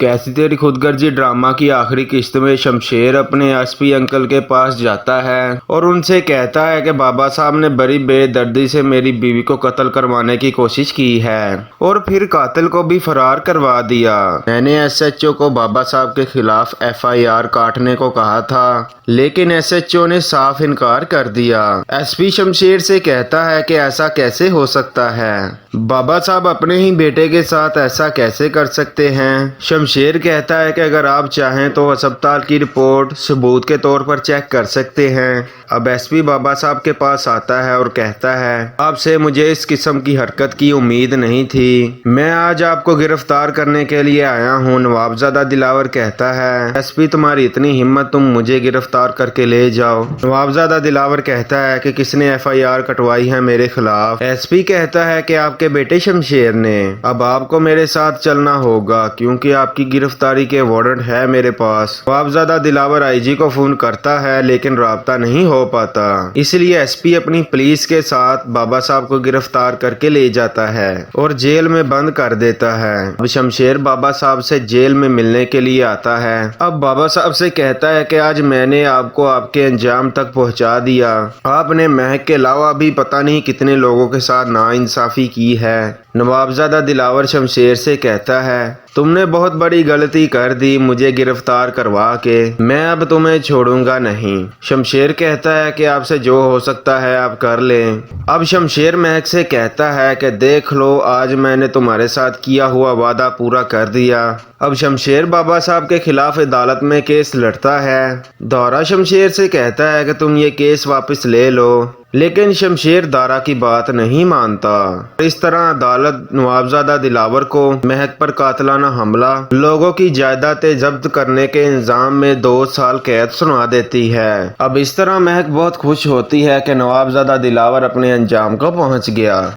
कैसी तेरी खुदगर्जी ड्रामा की आखिरी किस्त में शमशेर अपने एसपी अंकल के पास जाता है और उनसे कहता है कि बाबा साहब ने बड़ी बेदर्दी से मेरी बीवी को कत्ल करवाने की कोशिश की है और फिर कातिल को भी फरार करवा दिया। मैंने एसएचओ को बाबा साहब के खिलाफ एफआईआर काटने को कहा था, लेकिन एसएचओ ने साफ इनकार कर दिया। एसपी शमशेर से कहता है कि ऐसा कैसे हो सकता है, बाबा साहब अपने ही बेटे के साथ ऐसा कैसे कर सकते हैं। शमशेर कहता है कि अगर आप चाहें तो अस्पताल की रिपोर्ट सबूत के तौर पर चेक कर सकते हैं। अब एसपी बाबा साहब के पास आता है और कहता है, आपसे मुझे इस किस्म की हरकत की उम्मीद नहीं थी, मैं आज आपको गिरफ्तार करने के लिए आया हूँ। नवाबजादा दिलावर कहता है, एसपी तुम्हारी इतनी हिम्मत, तुम मुझे गिरफ्तार करके ले जाओ। नवाबजादा दिलावर कहता है कि किसने एफआईआर कटवाई है मेरे खिलाफ। एसपी कहता है कि आपके बेटे शमशेर ने। अब आपको मेरे साथ चलना होगा क्योंकि आपकी गिरफ्तारी के वारंट है मेरे पास। नवाबजादा दिलावर आईजी को फोन करता है लेकिन राब्ता नहीं हो पाता, इसलिए एसपी अपनी पुलिस के साथ बाबा साहब को गिरफ्तार करके ले जाता है और जेल में बंद कर देता है। अब शमशेर बाबा साहब से जेल में मिलने के लिए आता है। अब बाबा साहब से कहता है कि आज मैंने आपको आपके अंजाम तक पहुंचा दिया। आपने महक के अलावा भी पता नहीं कितने लोगों के साथ नाइंसाफी की है। नवाबजादा दिलावर शमशेर से कहता है, तुमने बहुत बड़ी गलती कर दी मुझे गिरफ्तार करवा के, मैं अब तुम्हें छोड़ूंगा नहीं। शमशेर कहता है कि आपसे जो हो सकता है आप कर लें। अब शमशेर महक से कहता है कि देख लो, आज मैंने तुम्हारे साथ किया हुआ वादा पूरा कर दिया। अब शमशेर बाबा साहब के खिलाफ अदालत में केस लड़ता है। दौरा शमशेर से कहता है कि तुम ये केस वापस ले लो, लेकिन शमशेर दारा की बात नहीं मानता। इस तरह अदालत नवाबजादा दिलावर को महक पर कातलाना हमला, लोगों की जायदादें जब्त करने के इल्जाम में 2 साल कैद सुना देती है। अब इस तरह महक बहुत खुश होती है कि नवाबजादा दिलावर अपने अंजाम को पहुंच गया।